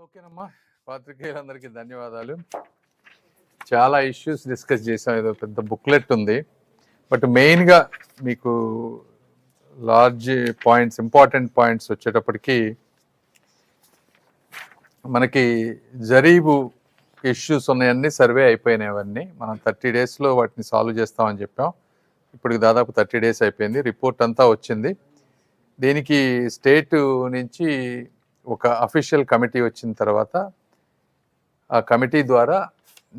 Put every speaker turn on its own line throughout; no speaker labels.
ఓకేనమ్మా, పాత్రికేయులందరికీ ధన్యవాదాలు. చాలా ఇష్యూస్ డిస్కస్ చేసాం. ఏదో పెద్ద బుక్లెట్ ఉంది, బట్ మెయిన్గా మీకు లార్జ్ పాయింట్స్, ఇంపార్టెంట్ పాయింట్స్ వచ్చేటప్పటికి మనకి జరీబు ఇష్యూస్ ఉన్నాయన్నీ సర్వే అయిపోయినాయి. అవన్నీ మనం 30 డేస్లో వాటిని సాల్వ్ చేస్తామని చెప్పాం. ఇప్పటికి దాదాపు 30 డేస్ అయిపోయింది. రిపోర్ట్ అంతా వచ్చింది. దీనికి స్టేట్ నుంచి ఒక అఫీషియల్ కమిటీ వచ్చిన తర్వాత ఆ కమిటీ ద్వారా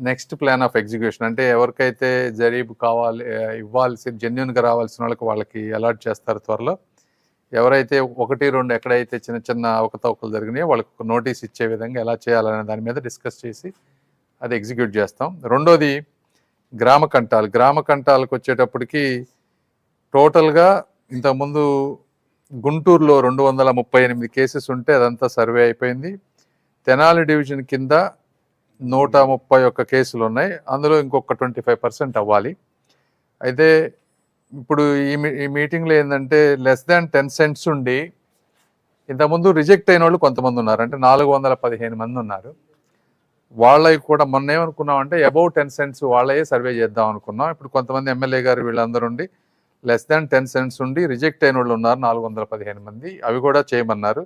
నెక్స్ట్ ప్లాన్ ఆఫ్ ఎగ్జిక్యూషన్, అంటే ఎవరికైతే జరీబు కావాలి, ఇవ్వాల్సి జెన్యున్గా రావాల్సిన వాళ్ళకి అలాట్ చేస్తారు త్వరలో. ఎవరైతే 1-2 ఎక్కడైతే చిన్న చిన్న అవకతవకలు జరిగినాయో వాళ్ళకి ఒక నోటీస్ ఇచ్చే విధంగా ఎలా చేయాలనే దాని మీద డిస్కస్ చేసి అది ఎగ్జిక్యూట్ చేస్తాం. రెండోది గ్రామ కంటాలు. గ్రామ కంటాలకు వచ్చేటప్పటికి టోటల్గా ఇంతకుముందు గుంటూరులో 238 కేసెస్ ఉంటే అదంతా సర్వే అయిపోయింది. తెనాలి డివిజన్ కింద 131 కేసులు ఉన్నాయి. అందులో ఇంకొక 25% అవ్వాలి. అయితే ఇప్పుడు ఈ మీటింగ్లో ఏంటంటే లెస్ దాన్ 10 సెంట్స్ ఉండి ఇంతకుముందు రిజెక్ట్ అయిన వాళ్ళు కొంతమంది ఉన్నారు, అంటే 415 మంది ఉన్నారు. వాళ్ళకి కూడా మొన్న ఏమనుకున్నామంటే అబౌవ్ 10 సెంట్స్ వాళ్ళే సర్వే చేద్దాం అనుకున్నాం. ఇప్పుడు కొంతమంది ఎమ్మెల్యే గారు వీళ్ళందరూ ఉండి లెస్ దాన్ 10 సెంట్స్ ఉండి రిజెక్ట్ అయిన వాళ్ళు ఉన్నారు 415 మంది, అవి కూడా చేయమన్నారు.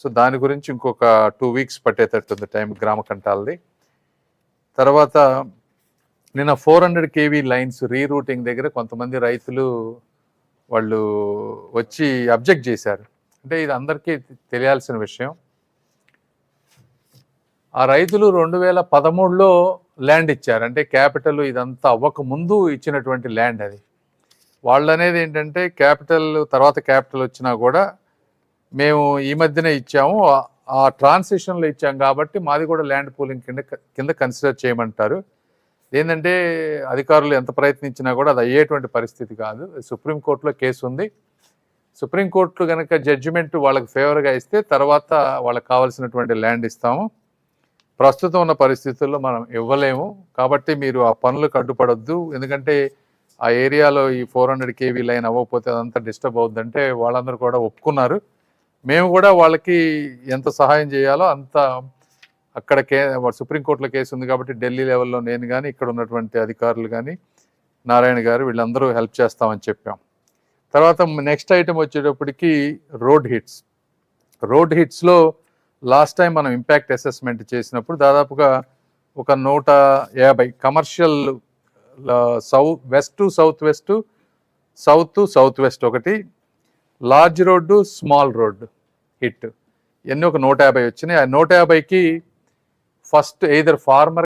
సో దాని గురించి ఇంకొక 2 వీక్స్ పట్టేటట్టుంది టైం గ్రామ కంటాలది. తర్వాత నిన్న 400 kV లైన్స్ రీరూటింగ్ దగ్గర కొంతమంది రైతులు వాళ్ళు వచ్చి అబ్జెక్ట్ చేశారు. అంటే ఇది అందరికీ తెలియాల్సిన విషయం. ఆ రైతులు 2013లో ల్యాండ్ ఇచ్చారు, అంటే క్యాపిటల్ ఇదంతా అవ్వక ముందు ఇచ్చినటువంటి ల్యాండ్ అది. వాళ్ళు అనేది ఏంటంటే క్యాపిటల్ తర్వాత క్యాపిటల్ వచ్చినా కూడా మేము ఈ మధ్యనే ఇచ్చాము, ఆ ట్రాన్సిషన్లో ఇచ్చాం కాబట్టి మాది కూడా ల్యాండ్ పూలింగ్ కింద కన్సిడర్ చేయమంటారు. ఏంటంటే అధికారులు ఎంత ప్రయత్నించినా కూడా అది అయ్యేటువంటి పరిస్థితి కాదు. సుప్రీంకోర్టులో కేసు ఉంది. సుప్రీంకోర్టు కనుక జడ్జిమెంట్ వాళ్ళకి ఫేవర్గా ఇస్తే తర్వాత వాళ్ళకి కావాల్సినటువంటి ల్యాండ్ ఇస్తాము. ప్రస్తుతం ఉన్న పరిస్థితుల్లో మనం ఇవ్వలేము. కాబట్టి మీరు ఆ పనులకు అడ్డుపడొద్దు. ఎందుకంటే ఆ ఏరియాలో ఈ 400 kV లైన్ అవ్వకపోతే అదంతా డిస్టర్బ్ అవుద్దంటే వాళ్ళందరూ కూడా ఒప్పుకున్నారు. మేము కూడా వాళ్ళకి ఎంత సహాయం చేయాలో అంత, అక్కడ సుప్రీంకోర్టులో కేసు ఉంది కాబట్టి ఢిల్లీ లెవెల్లో నేను కానీ ఇక్కడ ఉన్నటువంటి అధికారులు కానీ నారాయణ గారు వీళ్ళందరూ హెల్ప్ చేస్తామని చెప్పాం. తర్వాత నెక్స్ట్ ఐటమ్ వచ్చేటప్పటికి రోడ్ హిట్స్. రోడ్ హిట్స్లో లాస్ట్ టైం మనం ఇంపాక్ట్ అసెస్మెంట్ చేసినప్పుడు దాదాపుగా ఒక 150 commercial west to south west, south to south west ఒకటి, large road, small road hit, ఇవన్నీ ఒక 150 వచ్చినాయి. ఆ 150కి ఫస్ట్ ఎయిదర్ ఫార్మర్